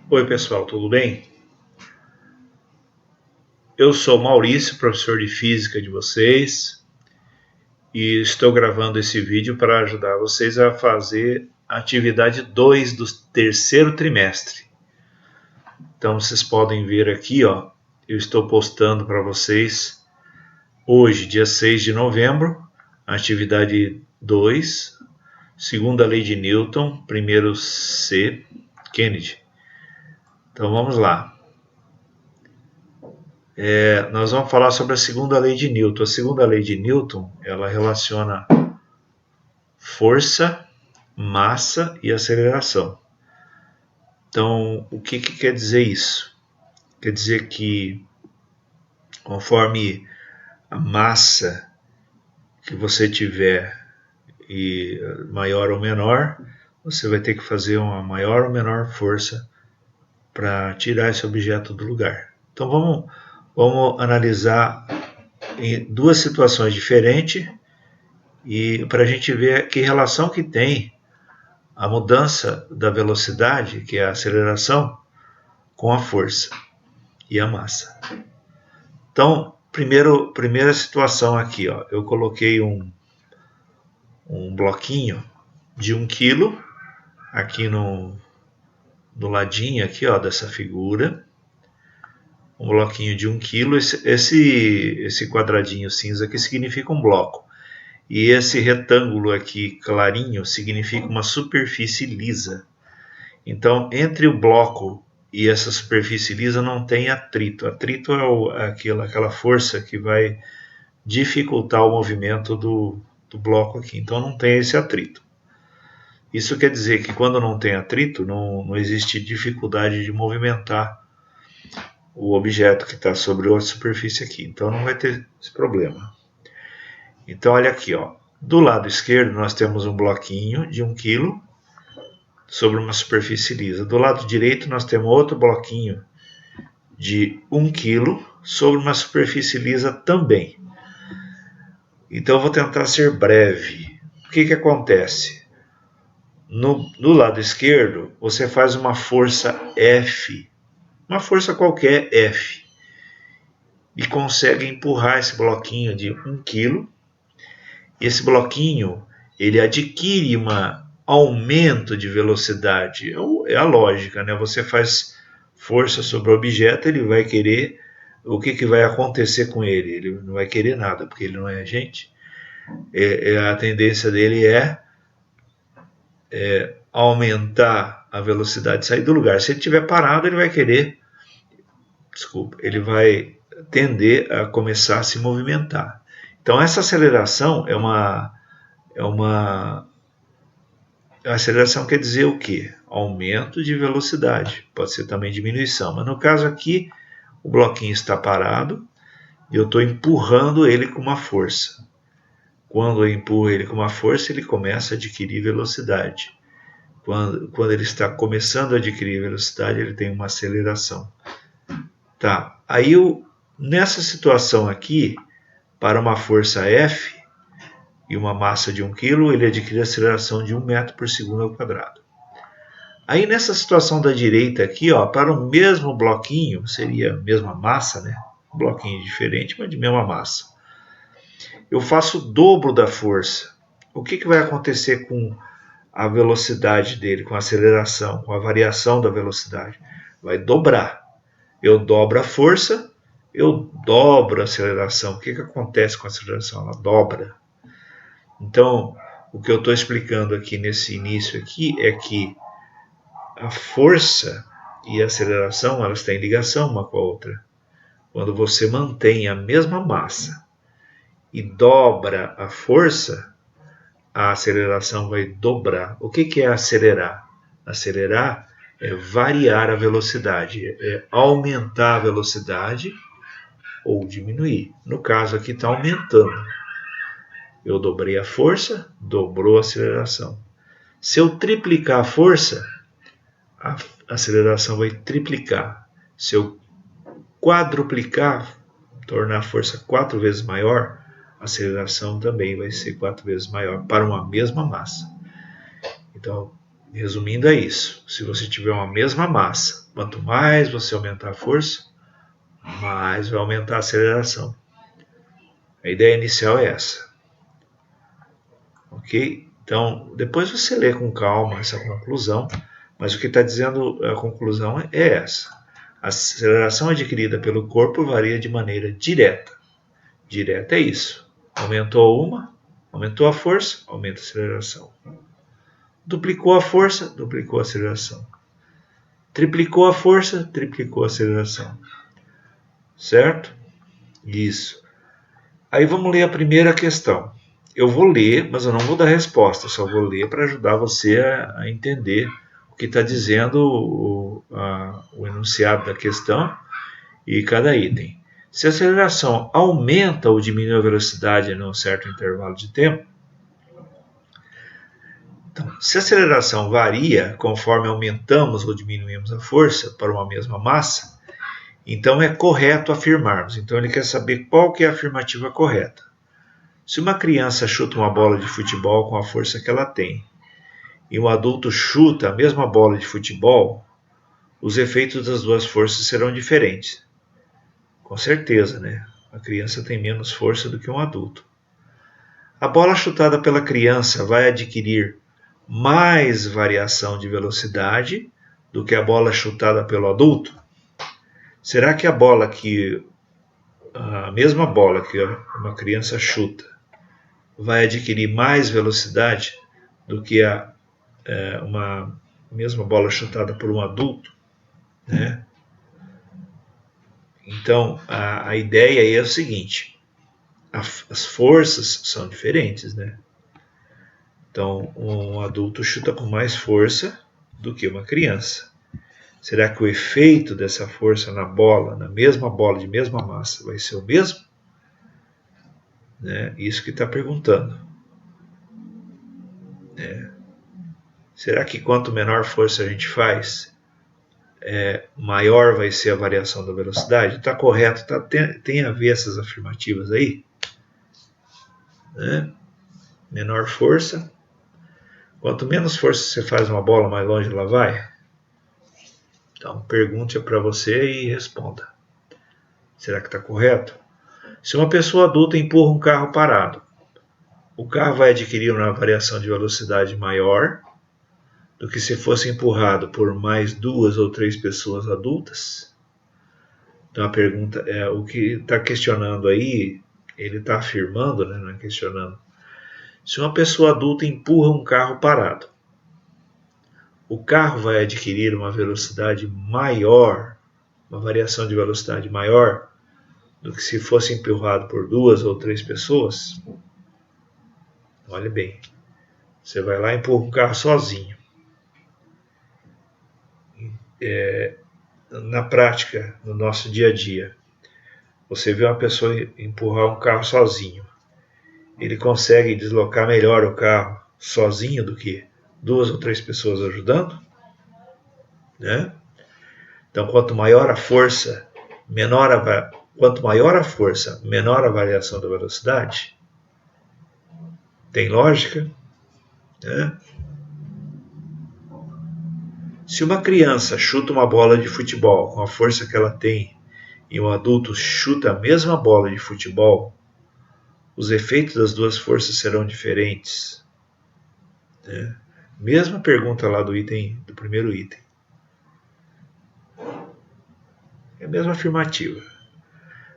Oi pessoal, tudo bem? Eu sou Maurício, professor de física de vocês, e estou gravando esse vídeo para ajudar vocês a fazer a atividade 2 do terceiro trimestre. Então vocês podem ver aqui, ó, eu estou postando para vocês hoje, dia 6 de novembro, a atividade 2, segunda lei de Newton, primeiro C, Kennedy. Então vamos lá. Nós vamos falar sobre a segunda lei de Newton. A segunda lei de Newton, ela relaciona força, massa e aceleração. Então, o que quer dizer isso? Quer dizer que conforme a massa que você tiver e maior ou menor, você vai ter que fazer uma maior ou menor força para tirar esse objeto do lugar. Então vamos analisar em duas situações diferentes e para a gente ver que relação que tem a mudança da velocidade, que é a aceleração, com a força e a massa. Então, primeira situação aqui, ó, eu coloquei um bloquinho de 1 kg aqui no ladinho aqui, ó, dessa figura. Um bloquinho de 1 kg, esse quadradinho cinza aqui significa um bloco. E esse retângulo aqui clarinho significa uma superfície lisa. Então, entre o bloco e essa superfície lisa não tem atrito. Atrito é aquela força que vai dificultar o movimento do bloco aqui. Então, não tem esse atrito. Isso quer dizer que quando não tem atrito, não existe dificuldade de movimentar o objeto que está sobre a superfície aqui. Então, não vai ter esse problema. Então, olha aqui, ó. Do lado esquerdo, nós temos um bloquinho de 1 kg sobre uma superfície lisa. Do lado direito, nós temos outro bloquinho de 1 kg sobre uma superfície lisa também. Então, eu vou tentar ser breve. O que acontece? No lado esquerdo, você faz uma força F, uma força qualquer F, e consegue empurrar esse bloquinho de 1 kg. Esse bloquinho, ele adquire um aumento de velocidade. É a lógica, né? Você faz força sobre o objeto, ele vai querer... O que vai acontecer com ele? Ele não vai querer nada, porque ele não é gente. A tendência dele é aumentar a velocidade, sair do lugar. Se ele estiver parado, ele vai querer... ele vai tender a começar a se movimentar. Então, essa aceleração a aceleração quer dizer o quê? Aumento de velocidade, pode ser também diminuição, mas no caso aqui, o bloquinho está parado e eu estou empurrando ele com uma força. Quando eu empurro ele com uma força, ele começa a adquirir velocidade. Quando ele está começando a adquirir velocidade, ele tem uma aceleração. Tá, aí nessa situação aqui, para uma força F e uma massa de 1 kg, ele adquire aceleração de 1 metro por segundo ao quadrado. Aí nessa situação da direita aqui, ó, para o mesmo bloquinho, seria a mesma massa, né? Um bloquinho diferente, mas de mesma massa. Eu faço o dobro da força. O que vai acontecer com a velocidade dele, com a aceleração, com a variação da velocidade? Vai dobrar. Eu dobro a força, eu dobro a aceleração. O que acontece com a aceleração? Ela dobra. Então, o que eu estou explicando aqui nesse início aqui é que a força e a aceleração, elas têm ligação uma com a outra. Quando você mantém a mesma massa e dobra a força, a aceleração vai dobrar. O que é acelerar? Acelerar é variar a velocidade, é aumentar a velocidade ou diminuir. No caso aqui está aumentando. Eu dobrei a força, dobrou a aceleração. Se eu triplicar a força, a aceleração vai triplicar. Se eu quadruplicar, tornar a força 4 vezes maior, a aceleração também vai ser 4 vezes maior para uma mesma massa. Então, Resumindo, é isso. Se você tiver uma mesma massa, quanto mais você aumentar a força, mais vai aumentar a aceleração. A ideia inicial é essa. Ok? Então, depois você lê com calma essa conclusão, mas o que está dizendo a conclusão é essa. A aceleração adquirida pelo corpo varia de maneira direta. Direta é isso. Aumentou a força, aumenta a aceleração. Duplicou a força, duplicou a aceleração. Triplicou a força, triplicou a aceleração. Certo? Isso. Aí vamos ler a primeira questão. Eu vou ler, mas eu não vou dar resposta, só vou ler para ajudar você a entender o que está dizendo o enunciado da questão e cada item. Se a aceleração aumenta ou diminui a velocidade em um certo intervalo de tempo, então, se a aceleração varia conforme aumentamos ou diminuímos a força para uma mesma massa, então é correto afirmarmos. Então ele quer saber qual que é a afirmativa correta. Se uma criança chuta uma bola de futebol com a força que ela tem e um adulto chuta a mesma bola de futebol, os efeitos das duas forças serão diferentes. Com certeza, né? A criança tem menos força do que um adulto. A bola chutada pela criança vai adquirir mais variação de velocidade do que a bola chutada pelo adulto? Será que a mesma bola que uma criança chuta vai adquirir mais velocidade do que uma mesma bola chutada por um adulto? Né? Então, a ideia aí é o seguinte, as forças são diferentes, né? Então, um adulto chuta com mais força do que uma criança. Será que o efeito dessa força na bola, na mesma bola de mesma massa, vai ser o mesmo? Né? Isso que está perguntando. Será que quanto menor força a gente faz, maior vai ser a variação da velocidade? Está correto? Tem a ver essas afirmativas aí? Né? Menor força. Quanto menos força você faz uma bola, mais longe ela vai? Então, pergunte para você e responda. Será que está correto? Se uma pessoa adulta empurra um carro parado, o carro vai adquirir uma variação de velocidade maior do que se fosse empurrado por mais 2 ou 3 pessoas adultas? Então a pergunta é, o que está questionando aí, ele está afirmando, né, não é questionando. Se uma pessoa adulta empurra um carro parado, o carro vai adquirir uma velocidade maior, uma variação de velocidade maior do que se fosse empurrado por 2 ou 3 pessoas? Olha bem, você vai lá e empurra um carro sozinho. Na prática, no nosso dia a dia, você vê uma pessoa empurrar um carro sozinho. Ele consegue deslocar melhor o carro sozinho do que 2 ou 3 pessoas ajudando? Né? Então, quanto maior a força, menor a variação da velocidade. Tem lógica? Né? Se uma criança chuta uma bola de futebol com a força que ela tem e um adulto chuta a mesma bola de futebol, os efeitos das duas forças serão diferentes. Né? Mesma pergunta lá do primeiro item. É a mesma afirmativa.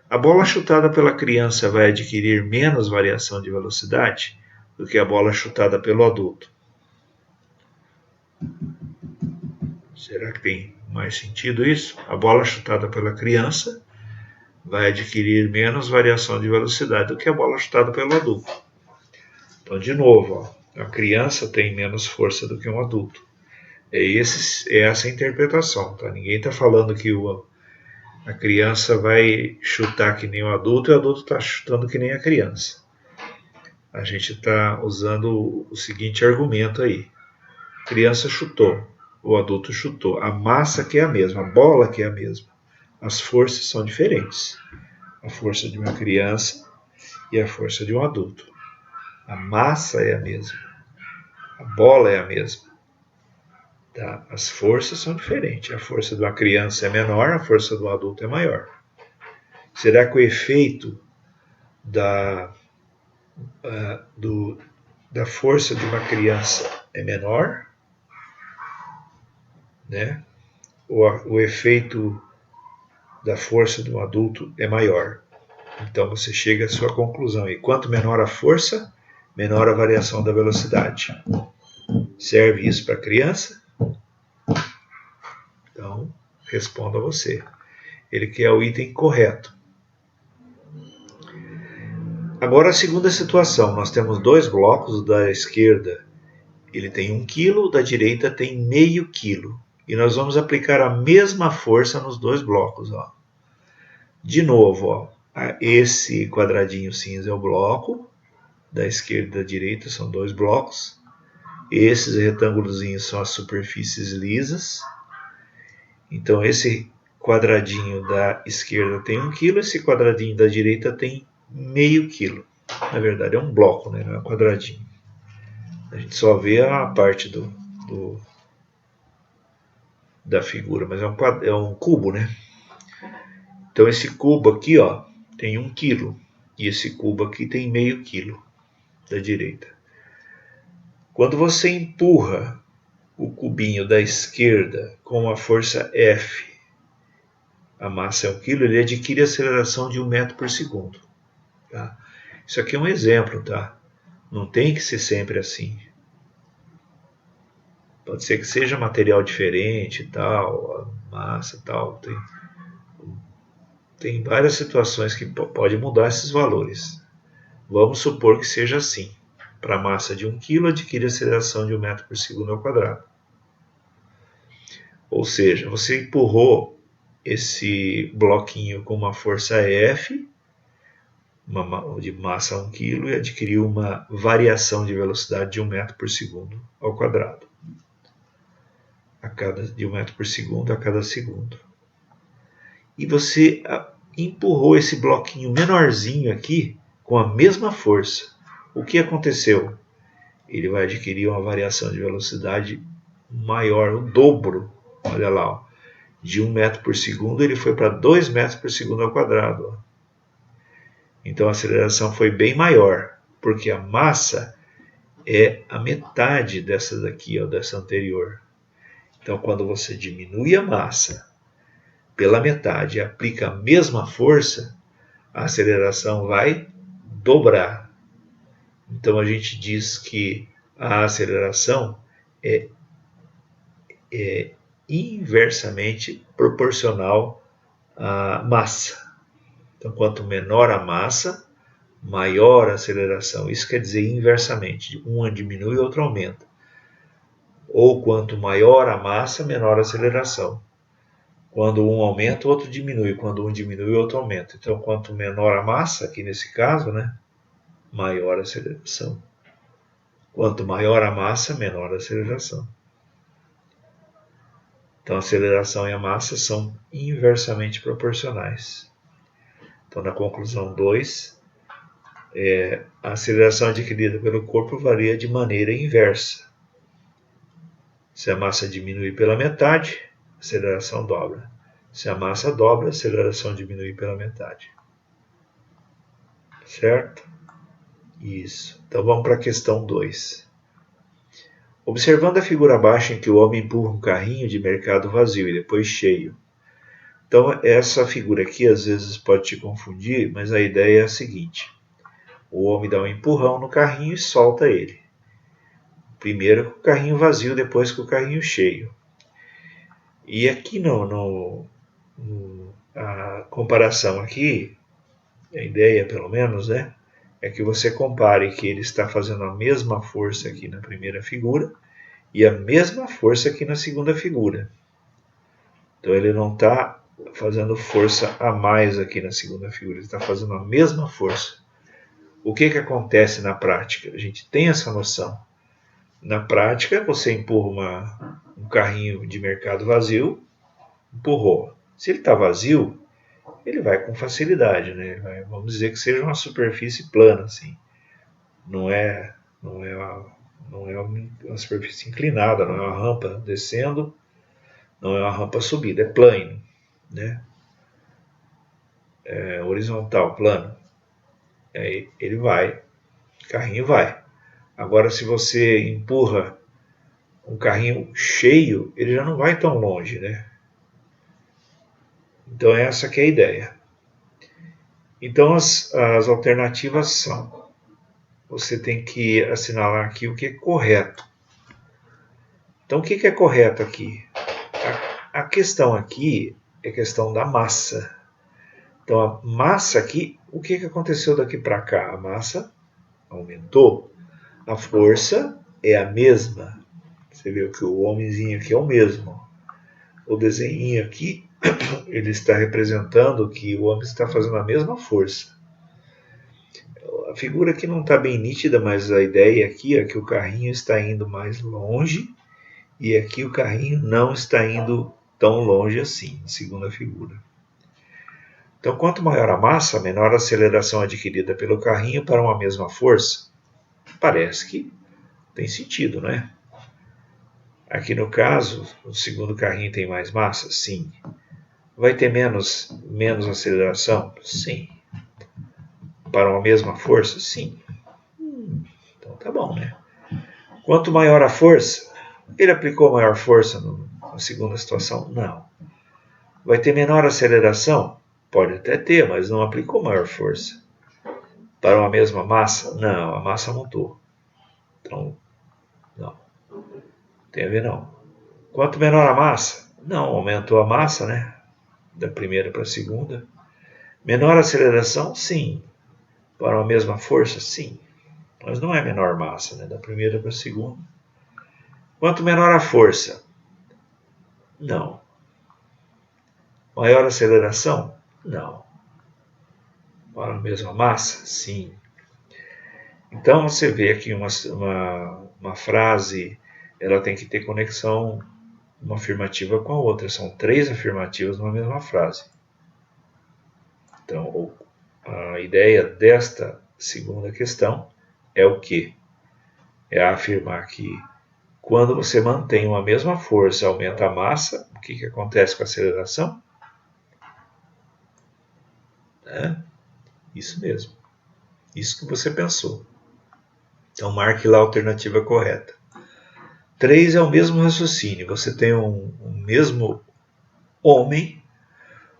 A bola chutada pela criança vai adquirir menos variação de velocidade do que a bola chutada pelo adulto. Será que tem mais sentido isso? A bola chutada pela criança vai adquirir menos variação de velocidade do que a bola chutada pelo adulto. Então, de novo, a criança tem menos força do que um adulto. É essa a interpretação. Tá? Ninguém está falando que a criança vai chutar que nem o adulto e o adulto está chutando que nem a criança. A gente está usando o seguinte argumento aí. A criança chutou, o adulto chutou. A massa que é a mesma, a bola que é a mesma. As forças são diferentes. A força de uma criança e a força de um adulto. A massa é a mesma. A bola é a mesma. Tá? As forças são diferentes. A força de uma criança é menor, a força do adulto é maior. Será que o efeito da força de uma criança é menor, né? O efeito da força de um adulto é maior. Então você chega à sua conclusão. E quanto menor a força, menor a variação da velocidade. Serve isso para a criança? Então, responda você. Ele quer o item correto. Agora a segunda situação. Nós temos dois blocos. Da esquerda ele tem 1 kg, da direita tem meio quilo. E nós vamos aplicar a mesma força nos dois blocos. Ó. De novo, ó, esse quadradinho cinza é o bloco. Da esquerda e da direita são dois blocos. Esses retângulos são as superfícies lisas. Então esse quadradinho da esquerda tem 1 kg, esse quadradinho da direita tem meio quilo. Na verdade é um bloco, né? Não é um quadradinho. A gente só vê a parte da figura, mas é um cubo, né? Então esse cubo aqui, ó, tem 1 kg e esse cubo aqui tem meio quilo da direita. Quando você empurra o cubinho da esquerda com a força F, a massa é 1 kg, ele adquire a aceleração de 1 metro por segundo. Tá? Isso aqui é um exemplo, tá? Não tem que ser sempre assim. Pode ser que seja material diferente, tal, a massa, tal. Tem várias situações que pode mudar esses valores. Vamos supor que seja assim. Para a massa de 1 kg, adquire aceleração de 1 metro por segundo ao quadrado. Ou seja, você empurrou esse bloquinho com uma força F, de massa 1 kg, e adquiriu uma variação de velocidade de 1 metro por segundo ao quadrado. De 1 metro por segundo a cada segundo. E você empurrou esse bloquinho menorzinho aqui com a mesma força. O que aconteceu? Ele vai adquirir uma variação de velocidade maior, o dobro. Olha lá, ó. De 1 metro por segundo ele foi para 2 metros por segundo ao quadrado. Ó. Então a aceleração foi bem maior, porque a massa é a metade dessa daqui, ó, dessa anterior. Então quando você diminui a massa pela metade e aplica a mesma força, a aceleração vai dobrar. Então a gente diz que a aceleração é inversamente proporcional à massa. Então quanto menor a massa, maior a aceleração. Isso quer dizer inversamente, uma diminui e outra aumenta. Ou quanto maior a massa, menor a aceleração. Quando um aumenta, o outro diminui. Quando um diminui, o outro aumenta. Então, quanto menor a massa, aqui nesse caso, né, maior a aceleração. Quanto maior a massa, menor a aceleração. Então, a aceleração e a massa são inversamente proporcionais. Então, na conclusão 2, a aceleração adquirida pelo corpo varia de maneira inversa. Se a massa diminui pela metade, a aceleração dobra. Se a massa dobra, a aceleração diminui pela metade. Certo? Isso. Então vamos para a questão 2. Observando a figura abaixo em que o homem empurra um carrinho de mercado vazio e depois cheio. Então essa figura aqui às vezes pode te confundir, mas a ideia é a seguinte. O homem dá um empurrão no carrinho e solta ele. Primeiro com o carrinho vazio, depois com o carrinho cheio. E aqui a comparação aqui, a ideia pelo menos, né, é que você compare que ele está fazendo a mesma força aqui na primeira figura e a mesma força aqui na segunda figura. Então ele não está fazendo força a mais aqui na segunda figura, ele está fazendo a mesma força. O que acontece na prática? A gente tem essa noção. Na prática, você empurra um carrinho de mercado vazio, empurrou. Se ele está vazio, ele vai com facilidade, né? Vamos dizer que seja uma superfície plana, assim. Não é Não é uma superfície inclinada, não é uma rampa descendo, não é uma rampa subida, é plano, né? É horizontal, plano. Aí ele vai, o carrinho vai. Agora, se você empurra um carrinho cheio, ele já não vai tão longe, né? Então essa que é a ideia. Então as alternativas são, você tem que assinalar aqui o que é correto. Então o que é correto aqui? A questão aqui é a questão da massa. Então a massa aqui, o que aconteceu daqui para cá? A massa aumentou, a força é a mesma. Você vê que o homenzinho aqui é o mesmo. O desenho aqui, ele está representando que o homem está fazendo a mesma força. A figura aqui não está bem nítida, mas a ideia aqui é que o carrinho está indo mais longe e aqui o carrinho não está indo tão longe assim, segundo a figura. Então, quanto maior a massa, menor a aceleração adquirida pelo carrinho para uma mesma força. Parece que tem sentido, né? Aqui no caso, o segundo carrinho tem mais massa? Sim. Vai ter menos aceleração? Sim. Para uma mesma força? Sim. Então tá bom, né? Quanto maior a força, ele aplicou maior força na segunda situação? Não. Vai ter menor aceleração? Pode até ter, mas não aplicou maior força. Para uma mesma massa? Não, a massa mudou. Então, não. Tem a ver não. Quanto menor a massa? Não, aumentou a massa, né? Da primeira para a segunda. Menor aceleração? Sim. Para uma mesma força? Sim. Mas não é menor massa, né? Da primeira para a segunda. Quanto menor a força? Não. Maior aceleração? Não. Para a mesma massa? Sim. Então você vê aqui uma frase, ela tem que ter conexão uma afirmativa com a outra. São 3 afirmativas numa mesma frase. Então a ideia desta segunda questão é o quê? É afirmar que quando você mantém uma mesma força, aumenta a massa, o que acontece com a aceleração? Isso mesmo. Isso que você pensou. Então marque lá a alternativa correta. 3 é o mesmo raciocínio. Você tem um mesmo homem,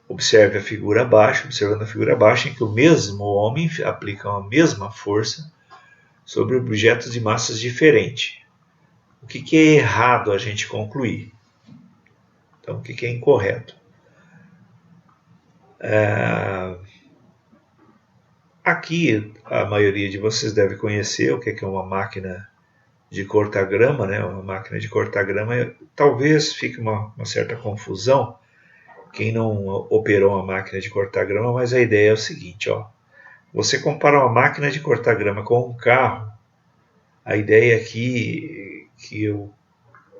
observe a figura abaixo, observando a figura abaixo, em que o mesmo homem aplica a mesma força sobre objetos de massas diferentes. O que é errado a gente concluir? Então, o que é incorreto? Aqui, a maioria de vocês deve conhecer o que é uma máquina de cortar grama, né? Uma máquina de cortar grama, talvez fique uma certa confusão quem não operou uma máquina de cortar grama, mas a ideia é o seguinte, ó. Você compara uma máquina de cortar grama com um carro, a ideia aqui que eu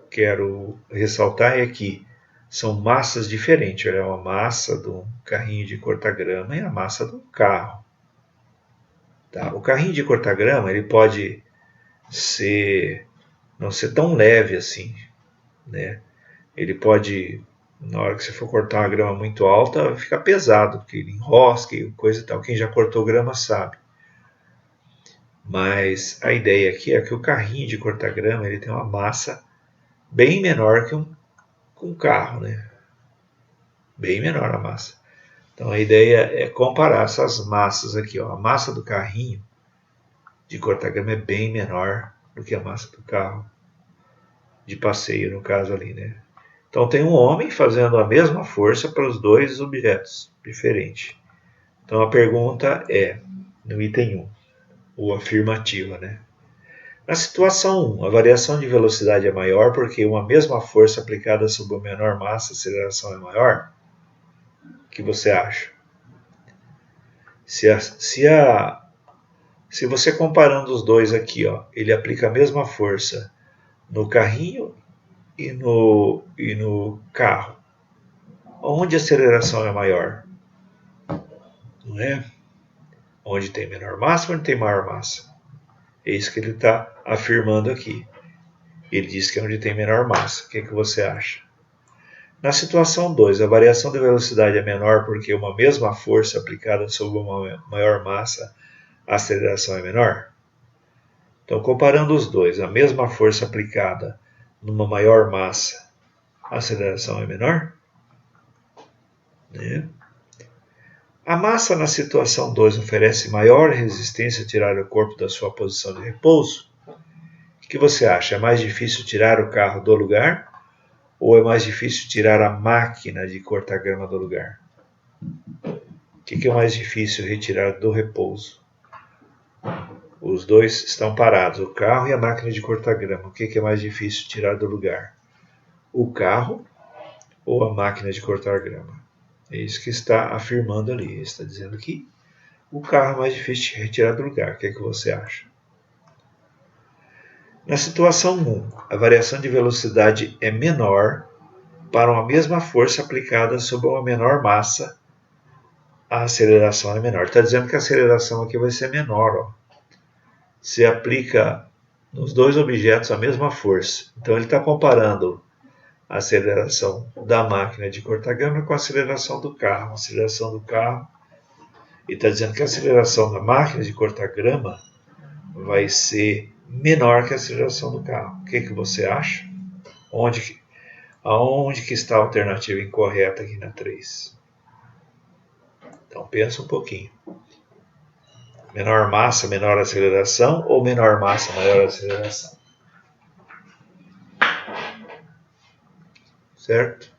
quero ressaltar é que são massas diferentes. Olha, uma massa de um carrinho de cortar grama e a massa de um carro. Tá? O carrinho de cortar grama ele pode não ser tão leve assim, né? Ele pode, na hora que você for cortar uma grama muito alta, ficar pesado, porque ele enrosca e coisa e tal. Quem já cortou grama sabe. Mas a ideia aqui é que o carrinho de cortar grama ele tem uma massa bem menor que um carro, né? Bem menor a massa. Então a ideia é comparar essas massas aqui, ó. A massa do carrinho de cortar grama é bem menor do que a massa do carro de passeio, no caso ali, né? Então tem um homem fazendo a mesma força para os dois objetos diferentes. Então a pergunta é, no item 1, ou afirmativa, né? Na situação 1, a variação de velocidade é maior porque uma mesma força aplicada sobre uma menor massa, a aceleração é maior? O que você acha? Se você comparando os dois aqui, ó, ele aplica a mesma força no carrinho e no carro, onde a aceleração é maior? Não é? Onde tem menor massa ou onde tem maior massa? É isso que ele está afirmando aqui. Ele diz que é onde tem menor massa. O que você acha? Na situação 2, a variação de velocidade é menor porque uma mesma força aplicada sobre uma maior massa, a aceleração é menor? Então, comparando os dois, a mesma força aplicada numa maior massa, a aceleração é menor? A massa na situação 2 oferece maior resistência a tirar o corpo da sua posição de repouso? O que você acha? É mais difícil tirar o carro do lugar? Ou é mais difícil tirar a máquina de cortar grama do lugar? O que é mais difícil retirar do repouso? Os dois estão parados, o carro e a máquina de cortar grama. O que é mais difícil tirar do lugar? O carro ou a máquina de cortar grama? É isso que está afirmando ali. Ele está dizendo que o carro é mais difícil de retirar do lugar. O que você acha? Na situação 1, a variação de velocidade é menor para uma mesma força aplicada sobre uma menor massa, a aceleração é menor. Está dizendo que a aceleração aqui vai ser menor. Ó. Se aplica nos dois objetos a mesma força. Então ele está comparando a aceleração da máquina de cortar grama com a aceleração do carro. A aceleração do carro, ele está dizendo que a aceleração da máquina de cortar grama vai ser menor que a aceleração do carro. O que você acha? Aonde que está a alternativa incorreta aqui na 3? Então pensa um pouquinho. Menor massa, menor aceleração ou menor massa, maior aceleração? Certo?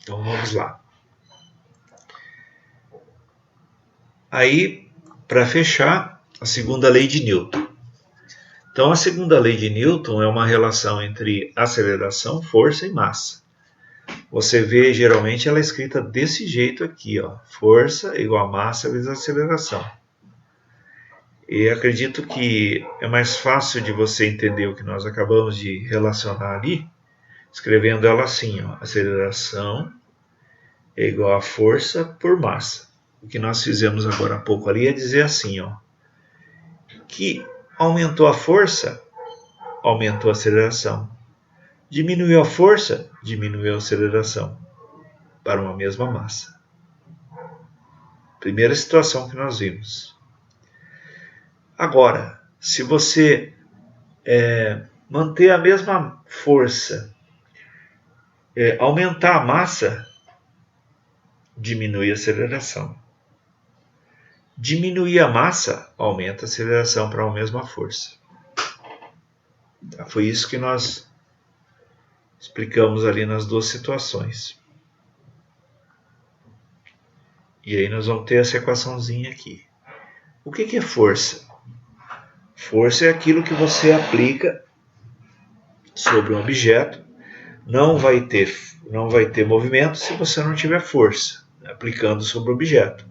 Então vamos lá. Aí, para fechar, a segunda lei de Newton. Então a segunda lei de Newton é uma relação entre aceleração, força e massa. Você vê, geralmente, ela é escrita desse jeito aqui, ó. Força igual a massa vezes a aceleração. E acredito que é mais fácil de você entender o que nós acabamos de relacionar ali, escrevendo ela assim, ó. Aceleração é igual a força por massa. O que nós fizemos agora há pouco ali é dizer assim, ó, que aumentou a força, aumentou a aceleração. Diminuiu a força, diminuiu a aceleração para uma mesma massa. Primeira situação que nós vimos. Agora, se você manter a mesma força, aumentar a massa, diminui a aceleração. Diminuir a massa, aumenta a aceleração para uma mesma força. Tá? Foi isso que nós explicamos ali nas duas situações. E aí nós vamos ter essa equaçãozinha aqui. O que é força? Força é aquilo que você aplica sobre um objeto. Não vai ter movimento se você não tiver força aplicando sobre o objeto.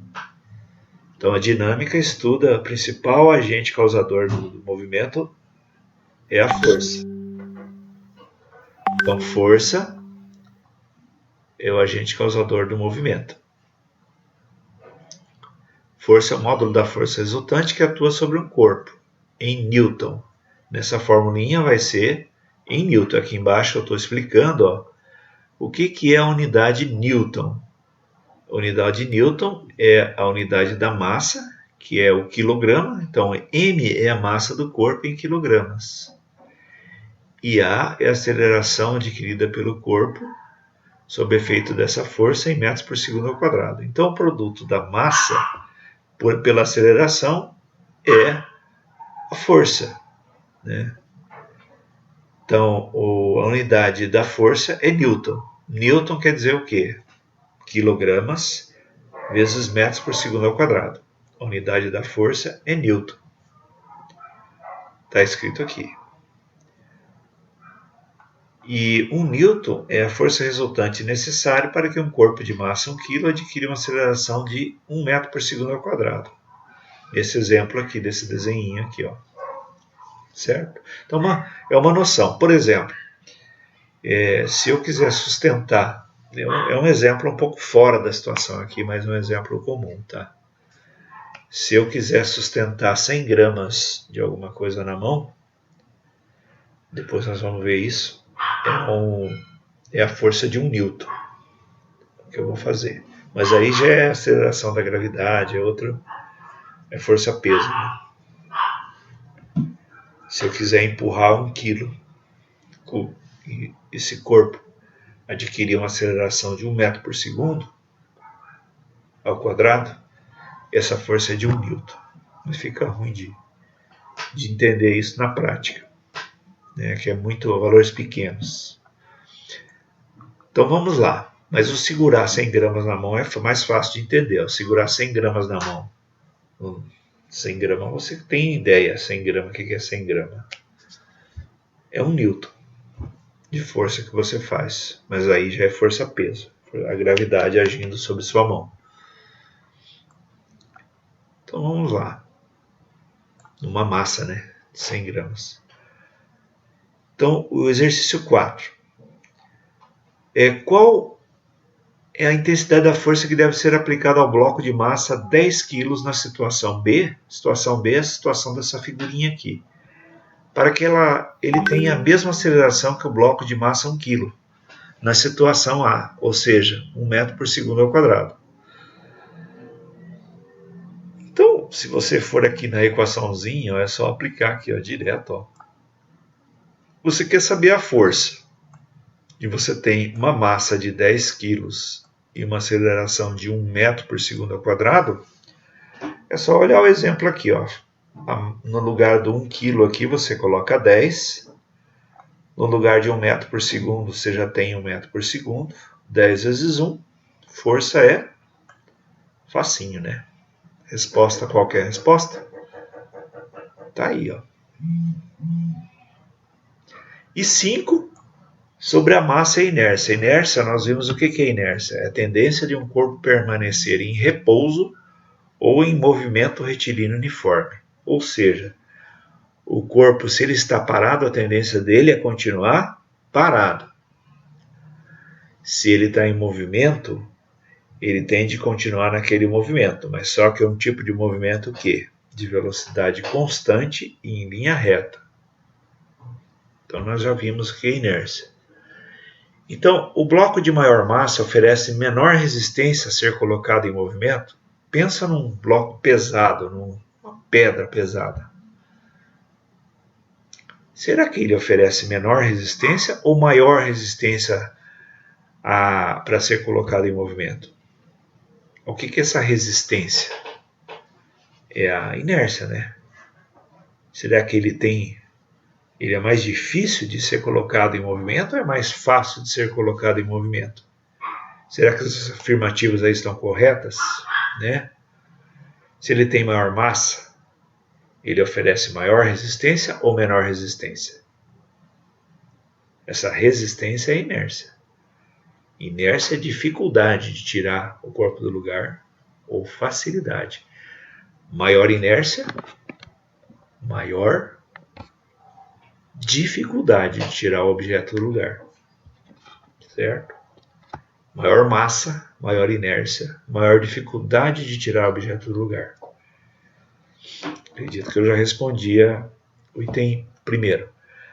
Então a dinâmica estuda o principal agente causador do movimento é a força. Então força é o agente causador do movimento. Força é o módulo da força resultante que atua sobre um corpo, em Newton. Nessa formulinha vai ser em Newton. Aqui embaixo eu estou explicando o que é a unidade Newton. A unidade Newton é a unidade da massa, que é o quilograma. Então, M é a massa do corpo em quilogramas. E A é a aceleração adquirida pelo corpo sob efeito dessa força em metros por segundo ao quadrado. Então, o produto da massa pela aceleração é a força, né? Então, a unidade da força é Newton. Newton quer dizer o quê? Quilogramas vezes metros por segundo ao quadrado. A unidade da força é Newton. Está escrito aqui. E 1 Newton é a força resultante necessária para que um corpo de massa 1 kg adquira uma aceleração de 1 metro por segundo ao quadrado. Esse exemplo aqui, desse desenho aqui, ó. Certo? Então, é uma noção. Por exemplo, se eu quiser sustentar, é um exemplo um pouco fora da situação aqui, mas um exemplo comum, tá? Se eu quiser sustentar 100 gramas de alguma coisa na mão, depois nós vamos ver isso, é a força de 1 newton que eu vou fazer. Mas aí já é a aceleração da gravidade, é força-peso. Né? Se eu quiser empurrar 1 quilo, esse corpo adquirir uma aceleração de 1 metro por segundo ao quadrado, essa força é de 1 newton. Mas fica ruim de entender isso na prática, né? Que é muito valores pequenos. Então vamos lá. Mas o segurar 100 gramas na mão é mais fácil de entender. O segurar 100 gramas na mão. 100 gramas, você tem ideia, 100 gramas, o que é 100 gramas? É 1 newton de força que você faz. Mas aí já é força-peso. A gravidade agindo sobre sua mão. Então vamos lá. Uma massa, né? De 100 gramas. Então, o exercício 4. Qual é a intensidade da força que deve ser aplicada ao bloco de massa 10 kg na situação B? Situação B é a situação dessa figurinha aqui. Para que ele tenha a mesma aceleração que o bloco de massa 1 kg. Na situação A, ou seja, 1 metro por segundo ao quadrado. Então, se você for aqui na equaçãozinha, é só aplicar aqui, ó, direto. Ó. Você quer saber a força. E você tem uma massa de 10 kg e uma aceleração de 1 metro por segundo ao quadrado, é só olhar o exemplo aqui. Ó. No lugar do 1 kg aqui, você coloca 10. No lugar de 1 metro por segundo, você já tem 1 metro por segundo. 10 vezes 1. Força é facinho, né? Resposta, qual que é a resposta? Tá aí, ó. E 5 sobre a massa e a inércia. Inércia, nós vimos o que é inércia. É a tendência de um corpo permanecer em repouso ou em movimento retilíneo uniforme. Ou seja, o corpo, se ele está parado, a tendência dele é continuar parado. Se ele está em movimento, ele tende a continuar naquele movimento, mas só que é um tipo de movimento que? De velocidade constante e em linha reta. Então nós já vimos o que é inércia. Então, o bloco de maior massa oferece menor resistência a ser colocado em movimento. Pensa num bloco pesado, numa pedra pesada. Será que ele oferece menor resistência ou maior resistência para ser colocado em movimento? O que é essa resistência? É a inércia, né? Será que ele é mais difícil de ser colocado em movimento ou é mais fácil de ser colocado em movimento? Será que as afirmativas aí estão corretas? Né? Se ele tem maior massa, ele oferece maior resistência ou menor resistência? Essa resistência é inércia. Inércia é dificuldade de tirar o corpo do lugar ou facilidade. Maior inércia, maior dificuldade de tirar o objeto do lugar. Certo? Maior massa, maior inércia, maior dificuldade de tirar o objeto do lugar. Acredito que eu já respondia o item primeiro.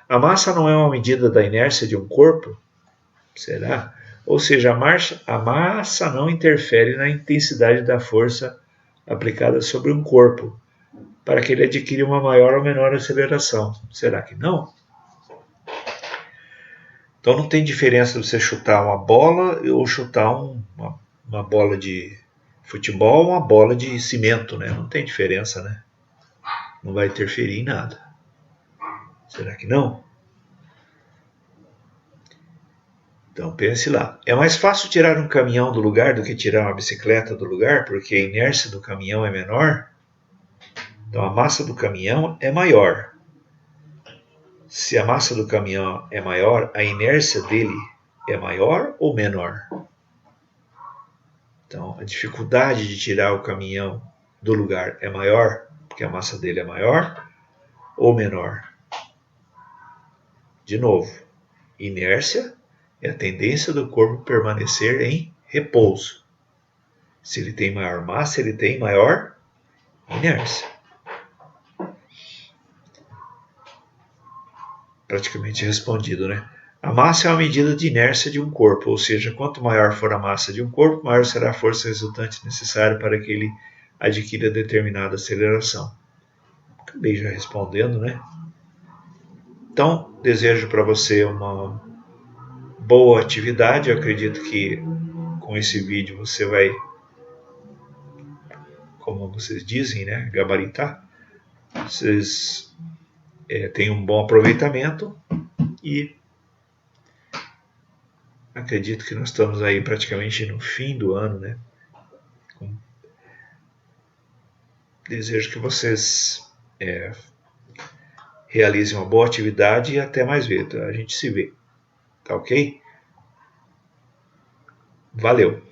A massa não é uma medida da inércia de um corpo? Será? Ou seja, a massa não interfere na intensidade da força aplicada sobre um corpo para que ele adquira uma maior ou menor aceleração. Será que não? Então não tem diferença de você chutar uma bola ou chutar uma bola de futebol ou uma bola de cimento, né? Não tem diferença, né? Não vai interferir em nada. Será que não? Então pense lá. É mais fácil tirar um caminhão do lugar do que tirar uma bicicleta do lugar, porque a inércia do caminhão é menor? Então a massa do caminhão é maior. Se a massa do caminhão é maior, a inércia dele é maior ou menor? Então a dificuldade de tirar o caminhão do lugar é maior, porque a massa dele é maior ou menor? De novo, inércia é a tendência do corpo permanecer em repouso. Se ele tem maior massa, ele tem maior Inércia. Praticamente respondido, né? A massa é uma medida de inércia de um corpo, ou seja, quanto maior for a massa de um corpo, maior será a força resultante necessária para que ele adquira determinada aceleração. Acabei já respondendo, né? Então, desejo para você uma boa atividade. Eu acredito que com esse vídeo você vai, como vocês dizem, né, gabaritar. Vocês tenham um bom aproveitamento e acredito que nós estamos aí praticamente no fim do ano, né? Desejo que vocês realizem uma boa atividade e até mais ver. A gente se vê, tá ok? Valeu!